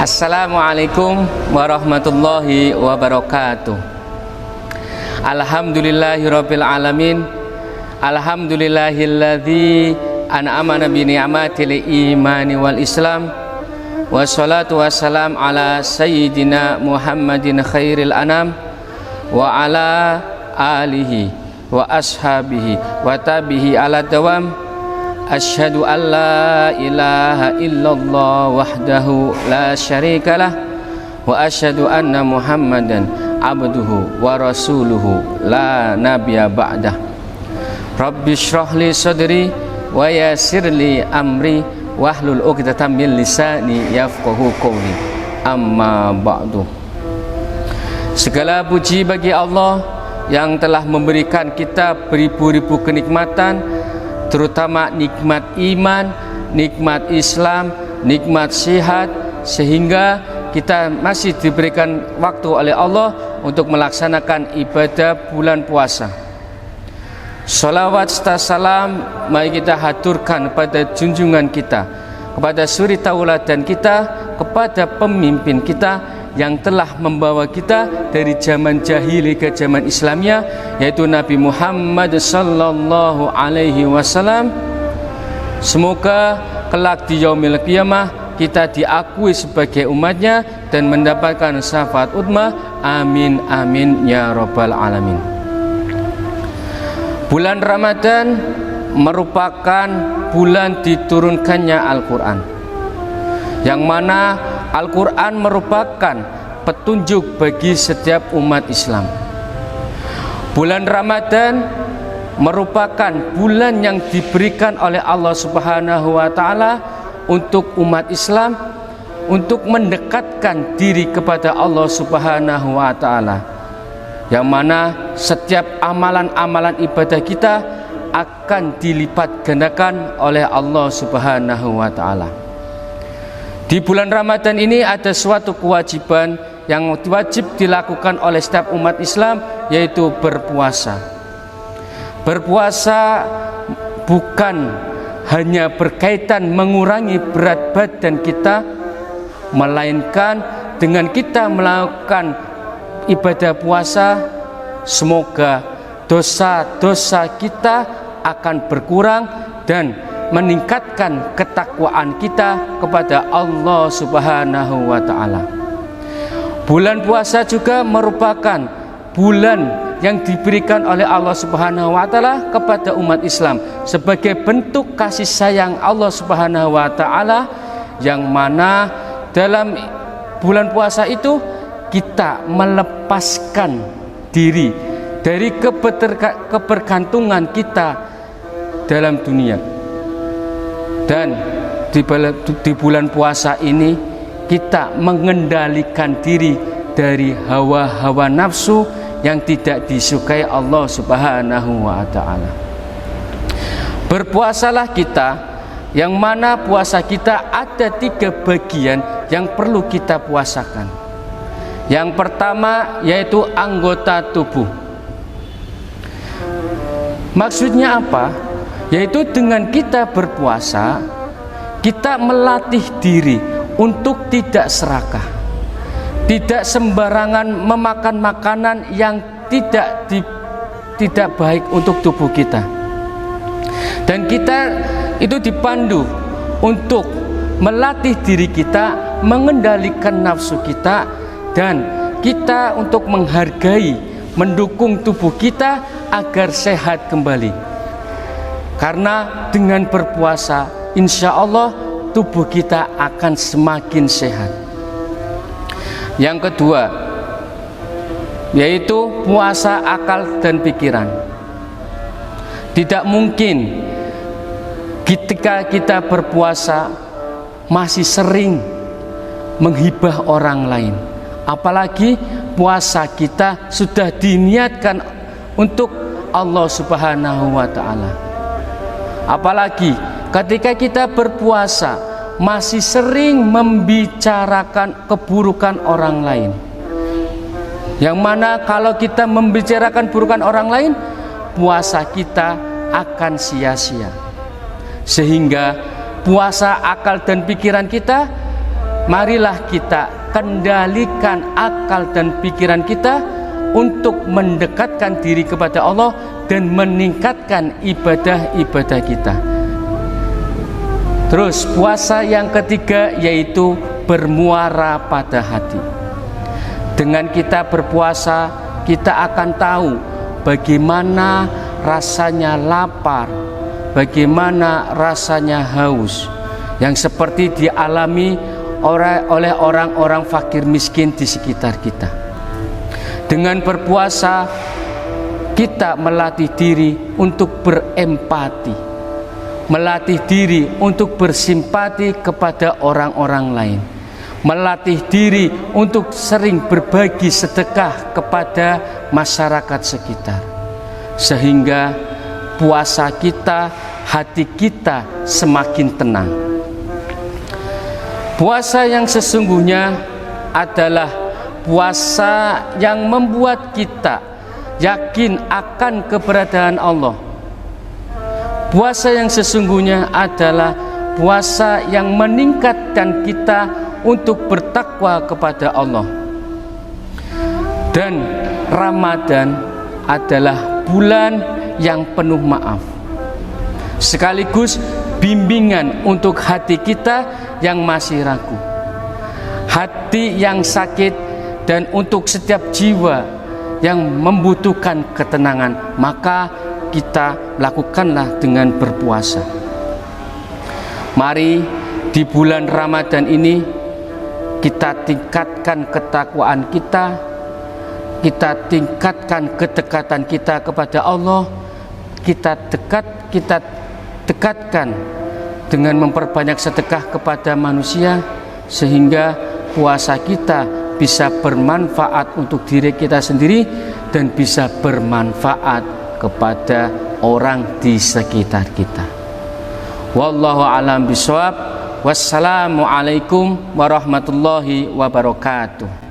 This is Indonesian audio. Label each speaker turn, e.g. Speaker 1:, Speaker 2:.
Speaker 1: Assalamualaikum warahmatullahi wabarakatuh. Alhamdulillahirabbil alamin. Alhamdulillahilladzi an'amana bi ni'matil imani wal islam. Wassalatu wassalam ala sayyidina Muhammadin khairil anam wa ala alihi wa ashabihi wa tabihi ala dawam. Asyhadu an la ilaha illallah wahdahu la syarikalah wa asyhadu anna Muhammadan abduhu wa rasuluhu la nabiyya ba'dah. Rabbi shrah li sadri wa yassir li amri wahlul 'uqdatam min lisani yafqahu qawli. Amma ba'du. Segala puji bagi Allah yang telah memberikan kita beribu-ribu kenikmatan, terutama nikmat iman, nikmat Islam, nikmat sehat, sehingga kita masih diberikan waktu oleh Allah untuk melaksanakan ibadah bulan puasa. Salawat serta salam mari kita haturkan kepada junjungan kita, kepada suri tauladan kita, kepada pemimpin kita yang telah membawa kita dari zaman jahili ke zaman Islamia, yaitu Nabi Muhammad sallallahu alaihi wasallam. Semoga kelak di yaumil qiyamah kita diakui sebagai umatnya dan mendapatkan syafaat utma. Amin amin ya rabbal alamin. Bulan Ramadan merupakan bulan diturunkannya Al-Quran, yang mana Al-Quran merupakan petunjuk bagi setiap umat Islam. Bulan Ramadan merupakan bulan yang diberikan oleh Allah Subhanahu wa Ta'ala untuk umat Islam, untuk mendekatkan diri kepada Allah Subhanahu wa Ta'ala, yang mana setiap amalan-amalan ibadah kita akan dilipat gandakan oleh Allah Subhanahu wa Ta'ala. Di bulan Ramadan ini ada suatu kewajiban yang wajib dilakukan oleh setiap umat Islam, yaitu berpuasa. Berpuasa bukan hanya berkaitan mengurangi berat badan kita, melainkan dengan kita melakukan ibadah puasa, semoga dosa-dosa kita akan berkurang dan meningkatkan ketakwaan kita kepada Allah Subhanahu wa Ta'ala. Bulan puasa juga merupakan bulan yang diberikan oleh Allah Subhanahu wa Ta'ala kepada umat Islam sebagai bentuk kasih sayang Allah Subhanahu wa Ta'ala, yang mana dalam bulan puasa itu kita melepaskan diri dari kebergantungan kita dalam dunia. Dan di bulan puasa ini kita mengendalikan diri dari hawa-hawa nafsu yang tidak disukai Allah Subhanahu wa Ta'ala. Berpuasalah kita, yang mana puasa kita ada 3 bagian yang perlu kita puasakan. Yang pertama yaitu anggota tubuh. Maksudnya apa? Yaitu dengan kita berpuasa, kita melatih diri untuk tidak serakah, tidak sembarangan memakan makanan yang tidak baik untuk tubuh kita. Dan kita itu dipandu untuk melatih diri kita, mengendalikan nafsu kita, dan kita untuk menghargai, mendukung tubuh kita agar sehat kembali. Karena dengan berpuasa, insya Allah tubuh kita akan semakin sehat. Yang kedua yaitu puasa akal dan pikiran. Tidak mungkin ketika kita berpuasa masih sering menghibah orang lain, apalagi puasa kita sudah diniatkan untuk Allah Subhanahu wa Ta'ala. Apalagi ketika kita berpuasa masih sering membicarakan keburukan orang lain, yang mana kalau kita membicarakan keburukan orang lain, puasa kita akan sia-sia. Sehingga puasa akal dan pikiran kita marilah kita kendalikan akal dan pikiran kita untuk mendekatkan diri kepada Allah dan meningkatkan ibadah-ibadah kita. Terus puasa yang ketiga yaitu bermuara pada hati. Dengan kita berpuasa, kita akan tahu bagaimana rasanya lapar, bagaimana rasanya haus, yang seperti dialami oleh orang-orang fakir miskin di sekitar kita. Dengan berpuasa, kita melatih diri untuk berempati, melatih diri untuk bersimpati kepada orang-orang lain, melatih diri untuk sering berbagi sedekah kepada masyarakat sekitar, sehingga puasa kita, hati kita semakin tenang. Puasa yang sesungguhnya adalah puasa yang membuat kita yakin akan keberadaan Allah. Puasa yang sesungguhnya adalah puasa yang meningkatkan kita untuk bertakwa kepada Allah. Dan Ramadan adalah bulan yang penuh maaf, sekaligus bimbingan untuk hati kita yang masih ragu, hati yang sakit, dan untuk setiap jiwa yang membutuhkan ketenangan. Maka kita lakukanlah dengan berpuasa. Mari di bulan Ramadan ini kita tingkatkan ketakwaan kita tingkatkan kedekatan kita kepada Allah, kita dekatkan dengan memperbanyak sedekah kepada manusia, sehingga puasa kita bisa bermanfaat untuk diri kita sendiri dan bisa bermanfaat kepada orang di sekitar kita. Wallahu a'lam bishawab. Wassalamualaikum warahmatullahi wabarakatuh.